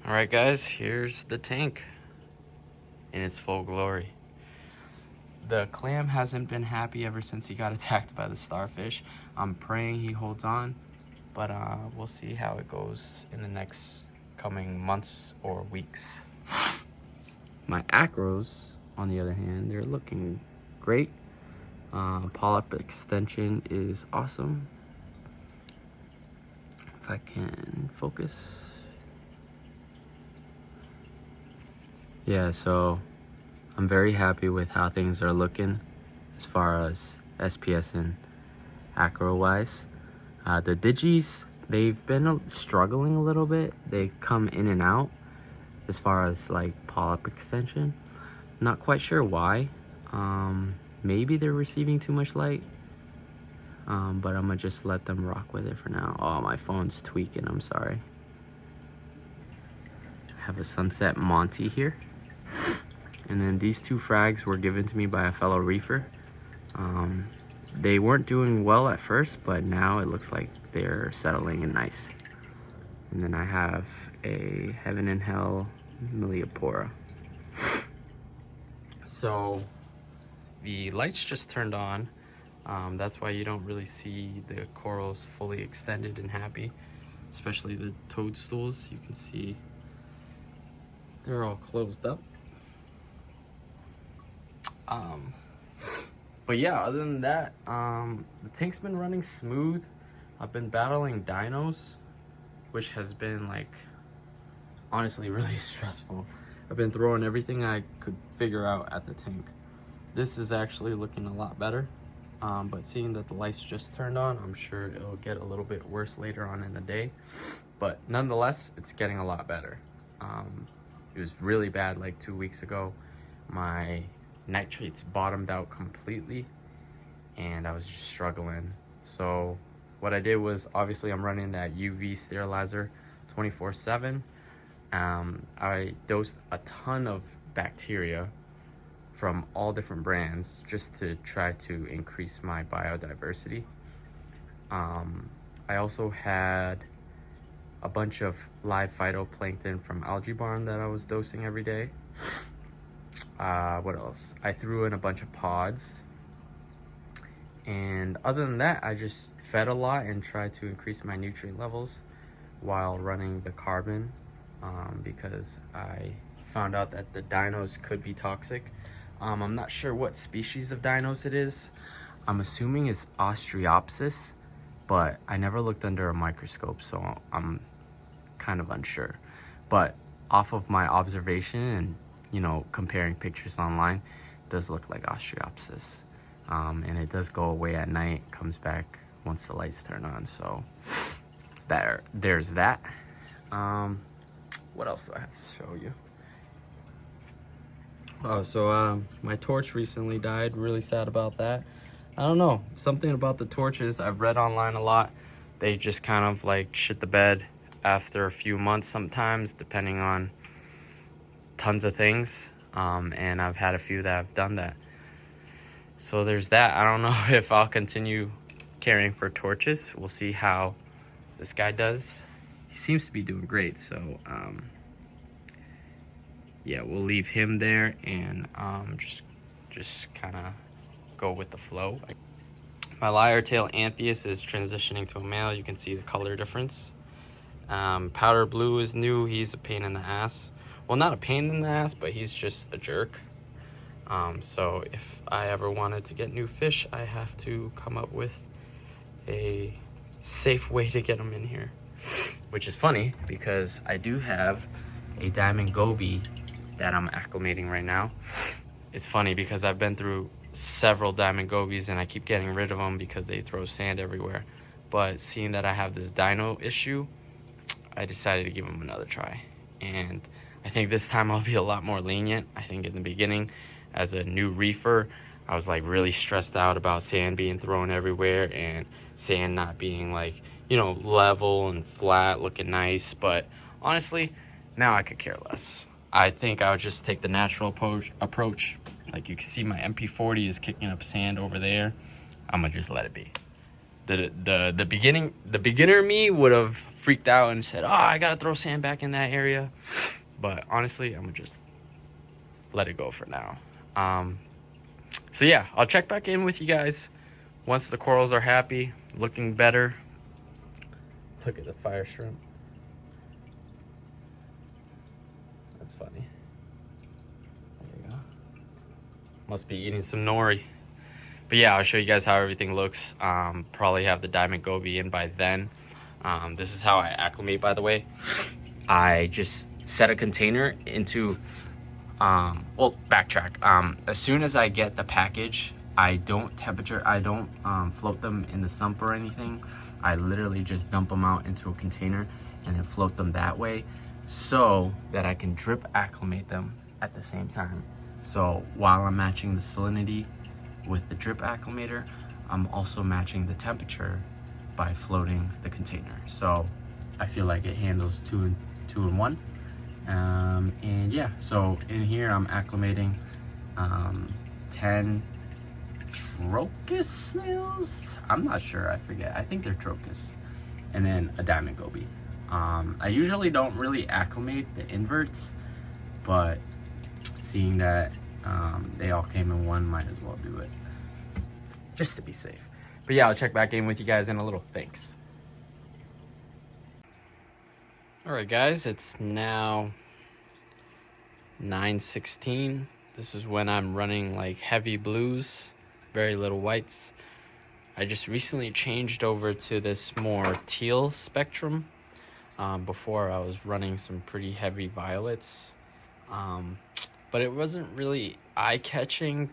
Alright guys, here's the tank in its full glory. The clam hasn't been happy ever since he got attacked by the starfish. I'm praying he holds on, but we'll see how it goes in the next coming months or weeks. My acros, on the other hand, they're looking great. Polyp extension is awesome. If I can focus. Yeah, so I'm very happy with how things are looking as far as SPS and acro wise. The digis, they've been struggling a little bit. They come in and out as far as like polyp extension. Not quite sure why. Maybe they're receiving too much light. But I'm gonna just let them rock with it for now. Oh, my phone's tweaking, I'm sorry. I have a Sunset Monty here. And then these two frags were given to me by a fellow reefer. They weren't doing well at first, but now it looks like they're settling in nice. And then I have a Heaven and Hell Meliopora. So the lights just turned on. That's why you don't really see the corals fully extended and happy, especially the toadstools. You can see they're all closed up. But yeah, other than that, the tank's been running smooth. I've been battling dinos, which has been like honestly really stressful. I've been throwing everything I could figure out at the tank. This is actually looking a lot better, but seeing that the lights just turned on, I'm sure it'll get a little bit worse later on in the day, but nonetheless it's getting a lot better. It was really bad like 2 weeks ago. My nitrates bottomed out completely and I was just struggling. So what I did was, obviously I'm running that UV sterilizer 24/7. I dosed a ton of bacteria from all different brands just to try to increase my biodiversity. I also had a bunch of live phytoplankton from Algae Barn that I was dosing every day. What else? I threw in a bunch of pods. And other than that, I just fed a lot and tried to increase my nutrient levels while running the carbon, because I found out that the dinos could be toxic. I'm not sure what species of dinos it is. I'm assuming it's Ostreopsis, but I never looked under a microscope, so I'm kind of unsure. But off of my observation and, you know, comparing pictures online, it does look like Ostreopsis. And it does go away at night, comes back once the lights turn on. So there's that. What else do I have to show you? Oh, so my torch recently died. Really sad about that. I don't know, something about the torches. I've read online a lot. They just kind of like shit the bed after a few months sometimes, depending on tons of things. And I've had a few that have done that. So there's that. I don't know if I'll continue caring for torches. We'll see how this guy does. He seems to be doing great, so yeah, we'll leave him there and just kind of go with the flow. My lyre tail Anthias is transitioning to a male. You can see the color difference. Powder blue is new. He's a pain in the ass. Well, not a pain in the ass, but he's just a jerk. So if I ever wanted to get new fish, I have to come up with a safe way to get them in here. Which is funny because I do have a diamond goby that I'm acclimating right now. It's funny because I've been through several diamond gobies and I keep getting rid of them because they throw sand everywhere. But seeing that I have this dino issue, I decided to give them another try. And I think this time I'll be a lot more lenient. I think in the beginning, as a new reefer, I was like really stressed out about sand being thrown everywhere and sand not being like, you know, level and flat, looking nice. But honestly, now I could care less. I think I would just take the natural approach. Like you can see my MP40 is kicking up sand over there. I'm gonna just let it be. the beginner me would have freaked out and said, "Oh, I gotta throw sand back in that area." But honestly, I'm gonna just let it go for now. So yeah, I'll check back in with you guys once the corals are happy, looking better. Look at the fire shrimp. That's funny. There you go. Must be eating some nori. But yeah, I'll show you guys how everything looks. Probably have the diamond goby in by then. This is how I acclimate, by the way. I just set a container into, well, backtrack. As soon as I get the package, I don't float them in the sump or anything. I literally just dump them out into a container and then float them that way so that I can drip acclimate them at the same time. So while I'm matching the salinity with the drip acclimator, I'm also matching the temperature by floating the container. So I feel like it handles two in one. And yeah, so in here I'm acclimating 10 Trocus snails. I'm not sure, I forget. I think they're Trocus. And then a diamond goby. I usually don't really acclimate the inverts, but seeing that they all came in one, might as well do it just to be safe. But yeah, I'll check back in with you guys in a little. Thanks. All right, guys, it's now 9:16. This is when I'm running like heavy blues, very little whites. I just recently changed over to this more teal spectrum. Before I was running some pretty heavy violets, but it wasn't really eye-catching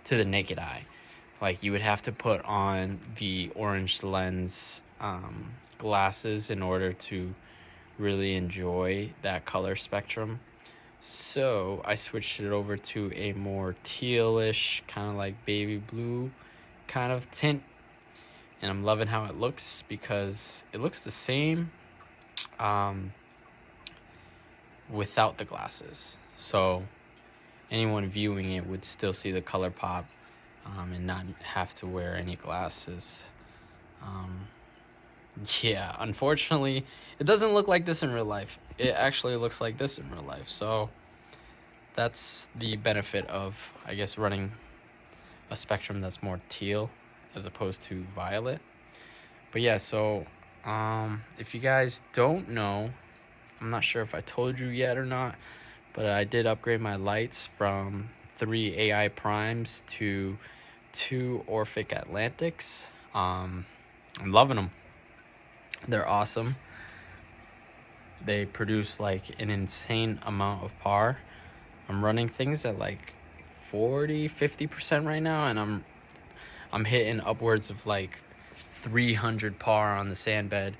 to the naked eye. Like, you would have to put on the orange lens glasses in order to really enjoy that color spectrum. So I switched it over to a more tealish, kind of like baby blue kind of tint, and I'm loving how it looks because it looks the same without the glasses. So anyone viewing it would still see the color pop and not have to wear any glasses. Yeah, unfortunately, it doesn't look like this in real life. It actually looks like this in real life. So that's the benefit of, I guess, running a spectrum that's more teal as opposed to violet. But yeah, so if you guys don't know, I'm not sure if I told you yet or not, but I did upgrade my lights from 3 AI primes to 2 Orphic Atlantics. I'm loving them. They're awesome. They produce like an insane amount of par. I'm running things at like 40-50% right now, and I'm hitting upwards of like 300 par on the sand bed,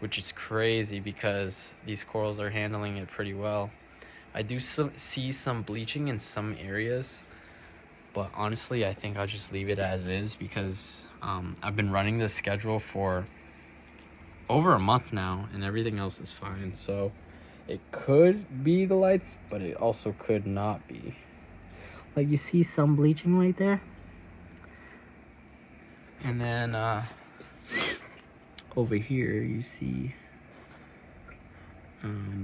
which is crazy because these corals are handling it pretty well. I do see some bleaching in some areas, but honestly, I think I'll just leave it as is because I've been running this schedule for over a month now, and everything else is fine. So it could be the lights, but it also could not be. Like, you see some bleaching right there, and then over here you see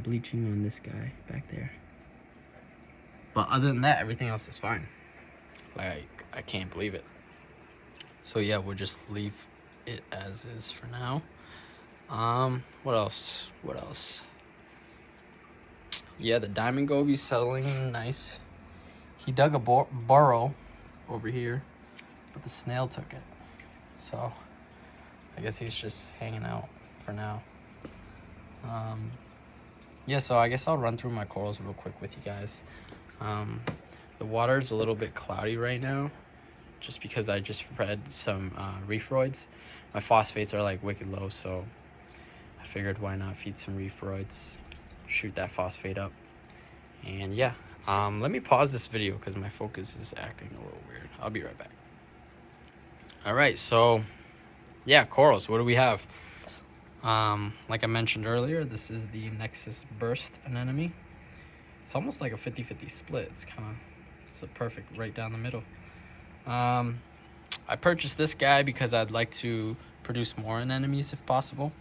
bleaching on this guy back there. But other than that, everything else is fine. Like, I can't believe it. So yeah, we'll just leave it as is for now. What else? Yeah, the diamond goby's settling in nice. He dug a burrow over here, but the snail took it. So I guess he's just hanging out for now. Yeah, so I guess I'll run through my corals real quick with you guys. The water's a little bit cloudy right now, just because I just fed some reefroids. My phosphates are like wicked low, so I figured why not feed some reefroids, shoot that phosphate up. And yeah, let me pause this video because my focus is acting a little weird. I'll be right back. All right, so yeah, corals, what do we have? Like I mentioned earlier, this is the Nexus Burst anemone. It's almost like a 50-50 split. It's a perfect right down the middle. I purchased this guy because I'd like to produce more anemones if possible.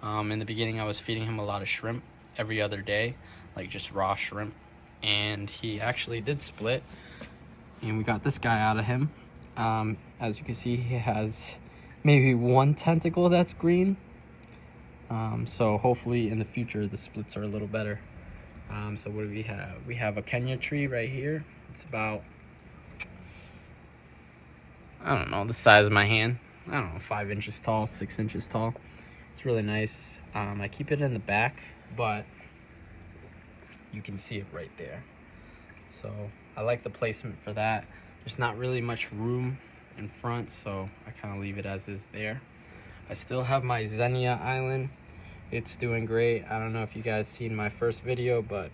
In the beginning, I was feeding him a lot of shrimp every other day, like just raw shrimp. And he actually did split. And we got this guy out of him. As you can see, he has maybe one tentacle that's green. So hopefully in the future, the splits are a little better. So what do we have? We have a Kenya tree right here. It's about, I don't know, the size of my hand. I don't know, 5 inches tall, 6 inches tall. It's really nice. I keep it in the back, but you can see it right there. So I like the placement for that. There's not really much room in front, so I kind of leave it as is there. I still have my Xenia island. It's doing great. I don't know if you guys seen my first video, but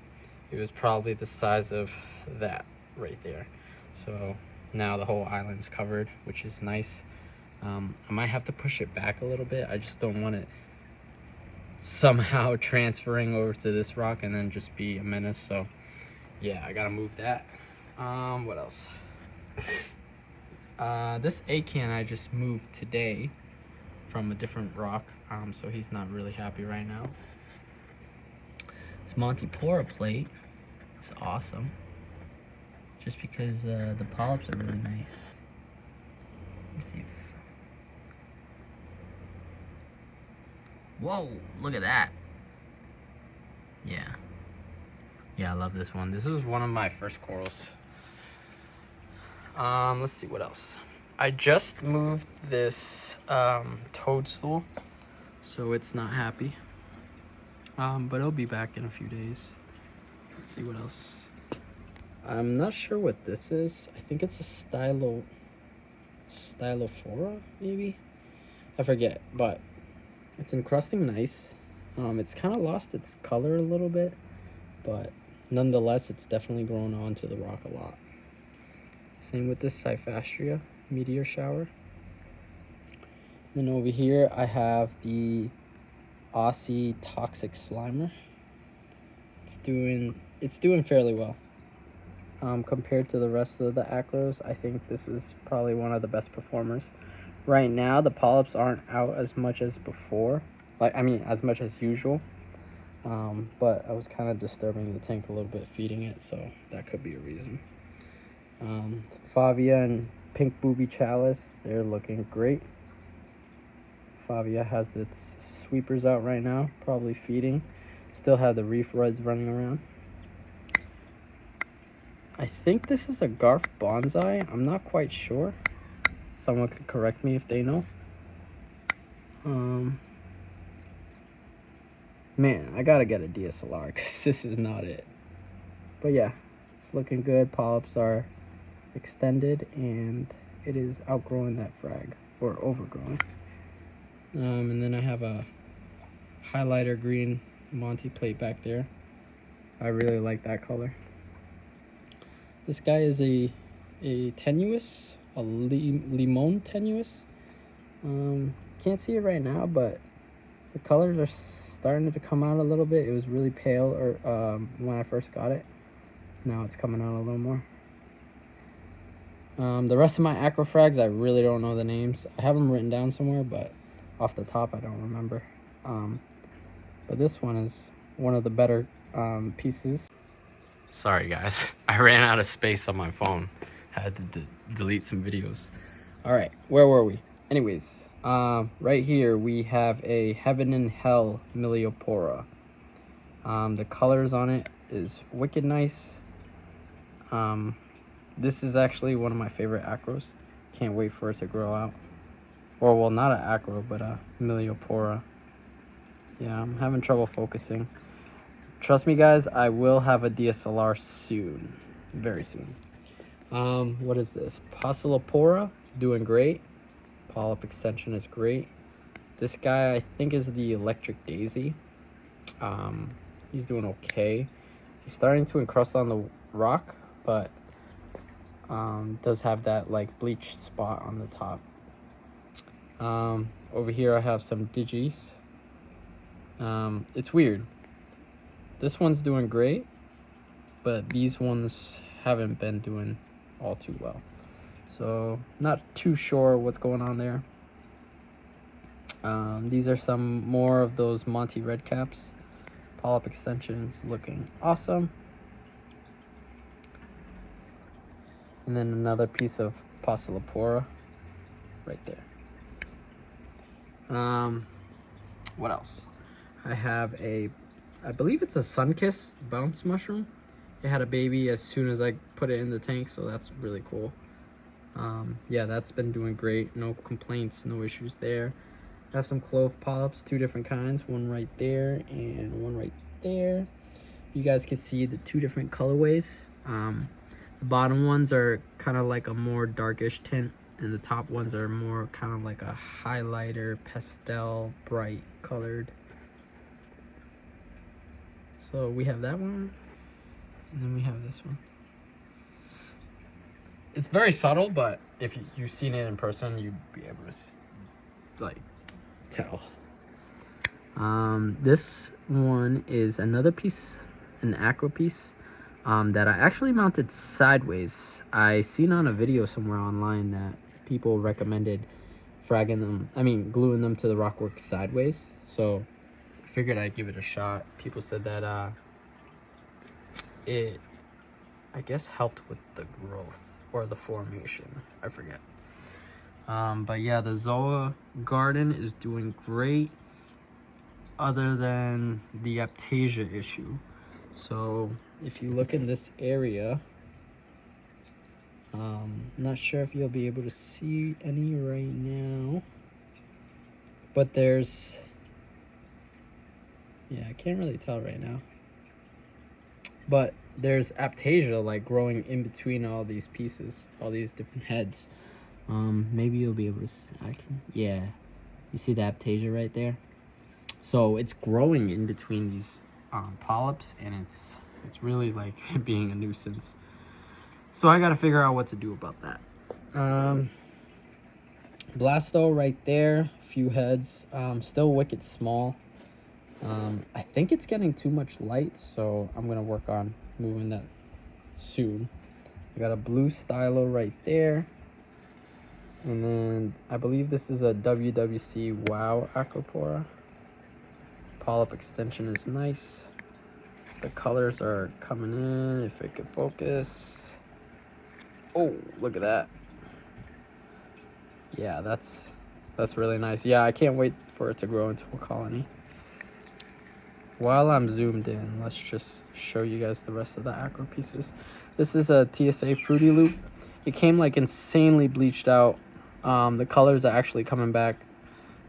it was probably the size of that right there. So now the whole island's covered, which is nice. I might have to push it back a little bit. I just don't want it somehow transferring over to this rock and then just be a menace. So yeah, I gotta move that. What else? This acan I just moved today from a different rock, so he's not really happy right now. This Montipora plate is awesome, just because the polyps are really nice. Let me see if... Whoa, look at that. Yeah, I love this one. This was one of my first corals. Let's see what else. I just moved this toadstool, so it's not happy. But it'll be back in a few days. Let's see what else. I'm not sure what this is. I think it's a stylophora, maybe? I forget, but it's encrusting nice. It's kind of lost its color a little bit, but nonetheless, it's definitely grown onto the rock a lot. Same with this Cyphastria meteor shower. Then over here, I have the Aussie toxic slimer. It's doing fairly well. Compared to the rest of the acros, I think this is probably one of the best performers. Right now, the polyps aren't out as much as before. As much as usual. But I was kind of disturbing the tank a little bit feeding it, so that could be a reason. Favia and Pink Booby Chalice, they're looking great. Favia has its sweepers out right now, probably feeding. Still have the reef rods running around. I think this is a Garf Bonsai. I'm not quite sure. Someone could correct me if they know. Man, I gotta get a DSLR because this is not it. But yeah, it's looking good. Polyps are extended and it is outgrowing that frag, or overgrowing. And then I have a highlighter green Monty plate back there. I really like that color. This guy is a tenuous, a limon tenuous. Can't see it right now, but the colors are starting to come out a little bit. It was really pale when I first got it. Now it's coming out a little more. The rest of my acrofrags, I really don't know the names. I have them written down somewhere, but off the top, I don't remember. But this one is one of the better pieces. Sorry, guys. I ran out of space on my phone. I had to delete some videos. All right, where were we? Anyways, right here we have a Heaven and Hell Miliopora. The colors on it is wicked nice. This is actually one of my favorite acros. Can't wait for it to grow out. Or, well, not an acro, but a Miliopora. Yeah, I'm having trouble focusing. Trust me, guys, I will have a DSLR soon. Very soon. What is this? Poecilopora, doing great. Polyp extension is great. This guy, I think, is the Electric Daisy. He's doing okay. He's starting to encrust on the rock, but does have that like bleach spot on the top. Over here I have some Digis. It's weird. This one's doing great, but these ones haven't been doing all too well. So not too sure what's going on there. These are some more of those Monty redcaps. Polyp extensions looking awesome. And then another piece of Postulipora right there. What else? I have I believe it's a Sunkiss bounce mushroom. It had a baby as soon as I put it in the tank, so that's really cool. Yeah, that's been doing great. No complaints, no issues there. I have some clove polyps, 2 different kinds, one right there and one right there. You guys can see the 2 different colorways. The bottom ones are kind of like a more darkish tint, and the top ones are more kind of like a highlighter, pastel, bright colored. So we have that one, and then we have this one. It's very subtle, but if you've seen it in person, you'd be able to like tell. This one is another piece, an acro piece, that I actually mounted sideways. I seen on a video somewhere online that people recommended gluing them to the rockwork sideways. So I figured I'd give it a shot. People said that it, I guess, helped with the growth or the formation. I forget. But yeah, the Zoa garden is doing great, other than the Aptasia issue. So if you look in this area, not sure if you'll be able to see any right now, but there's, yeah, I can't really tell right now, but there's Aptasia like growing in between all these pieces, all these different heads. Maybe you'll be able to see, yeah, you see the Aptasia right there? So it's growing in between these polyps, and it's really like being a nuisance. So I got to figure out what to do about that. Blasto right there, a few heads, still wicked small. I think it's getting too much light, so I'm gonna work on moving that soon. I got a blue stylo right there, and then I believe this is a WWC Wow Acropora. Polyp extension is nice. The colors are coming in, if it could focus. Oh, look at that. Yeah, that's really nice. Yeah, I can't wait for it to grow into a colony. While I'm zoomed in, let's just show you guys the rest of the acro pieces. This is a TSA Fruity Loop. It came like insanely bleached out. The colors are actually coming back,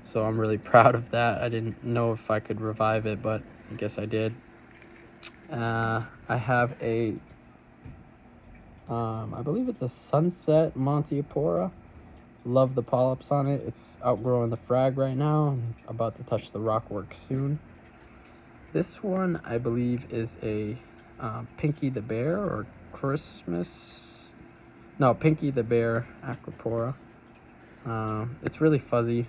so I'm really proud of that. I didn't know if I could revive it, but I guess I did. I have a, I believe it's a Sunset Montiapora. Love the polyps on it. It's outgrowing the frag right now. I'm about to touch the rockwork soon. This one, I believe, is a Pinky the Bear or Christmas. No, Pinky the Bear Acropora. It's really fuzzy.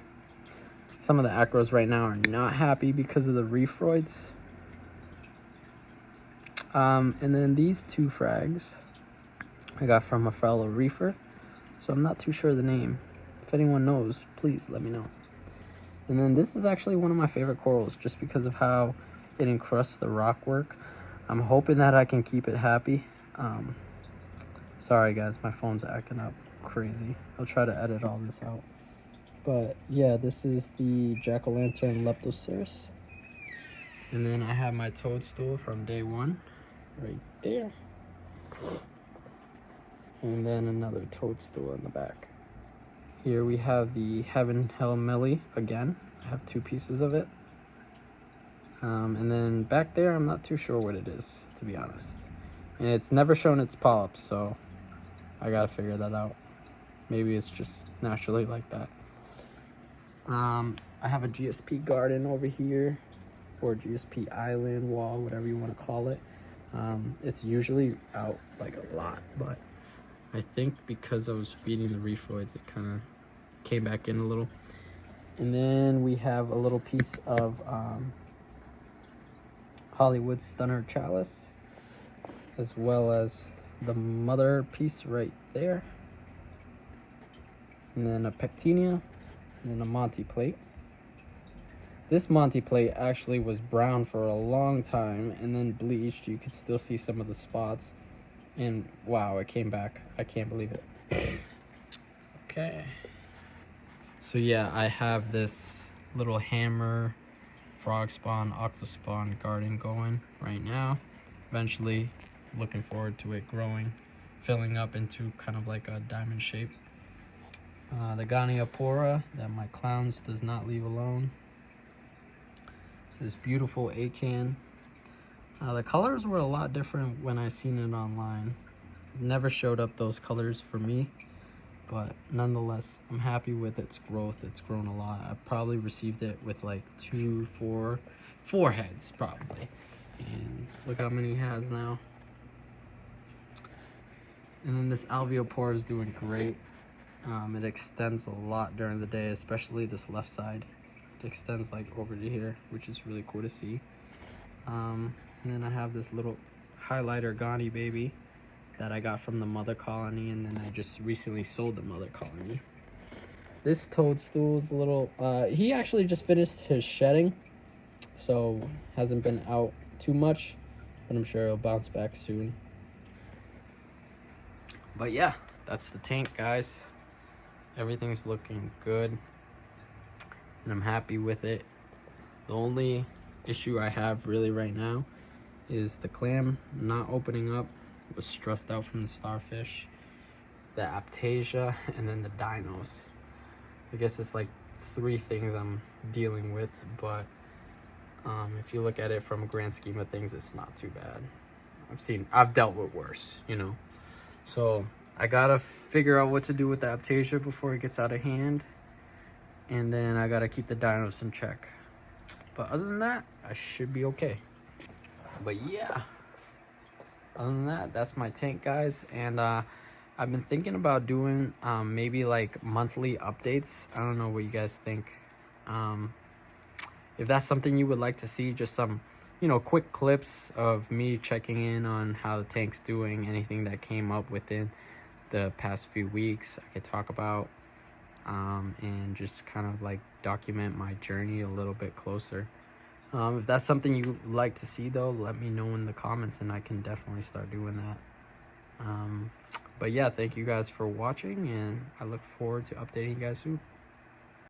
Some of the acros right now are not happy because of the reefroids. And then these 2 frags I got from a fellow reefer, so I'm not too sure the name. If anyone knows, please let me know. And then this is actually one of my favorite corals, just because of how it encrusts the rockwork. I'm hoping that I can keep it happy. Sorry guys, my phone's acting up crazy. I'll try to edit all this out. But yeah, this is the jack-o'-lantern Leptoceras. And then I have my toadstool from day 1 right there. And then another toadstool in the back. Here we have the Heaven Hell Millie again. I have 2 pieces of it. And then back there, I'm not too sure what it is, to be honest. And it's never shown its polyps, so I gotta figure that out. Maybe it's just naturally like that. I have a GSP garden over here, or GSP island, wall, whatever you want to call it. It's usually out like a lot, but I think because I was feeding the reefroids, it kind of came back in a little. And then we have a little piece of Hollywood Stunner Chalice, as well as the mother piece right there. And then a Pectinia, and then a Monty plate. This Monty plate actually was brown for a long time and then bleached. You can still see some of the spots. And wow, it came back. I can't believe it. Okay. So yeah, I have this little hammer, frog spawn, octospawn garden going right now. Eventually, looking forward to it growing, filling up into kind of like a diamond shape. The Goniopora that my clowns does not leave alone. This beautiful acan. The colors were a lot different when I seen it online. It never showed up those colors for me, but nonetheless, I'm happy with its growth. It's grown a lot. I probably received it with like four heads probably. And look how many he has now. And then this alveopora is doing great. It extends a lot during the day, especially this left side. It extends like over to here, which is really cool to see. And then I have this little highlighter Gandhi baby that I got from the mother colony, and then I just recently sold the mother colony. This toadstool is a little, he actually just finished his shedding, so hasn't been out too much, but I'm sure it'll bounce back soon. But yeah, that's the tank, guys. Everything's looking good, and I'm happy with it. The only issue I have really right now is the clam not opening up. It was stressed out from the starfish, the aptasia, and then the dinos. I guess it's like 3 things I'm dealing with, but if you look at it from a grand scheme of things, it's not too bad. I've dealt with worse, you know. So I gotta figure out what to do with the aptasia before it gets out of hand, and then I gotta keep the dinos in check. But other than that, I should be okay. But yeah, other than that, that's my tank, guys. And I've been thinking about doing maybe like monthly updates. I don't know what you guys think. If that's something you would like to see, just some, you know, quick clips of me checking in on how the tank's doing, anything that came up within the past few weeks I could talk about, and just kind of like document my journey a little bit closer. If that's something you would like to see, though, let me know in the comments and I can definitely start doing that. But yeah, thank you guys for watching, and I look forward to updating you guys soon.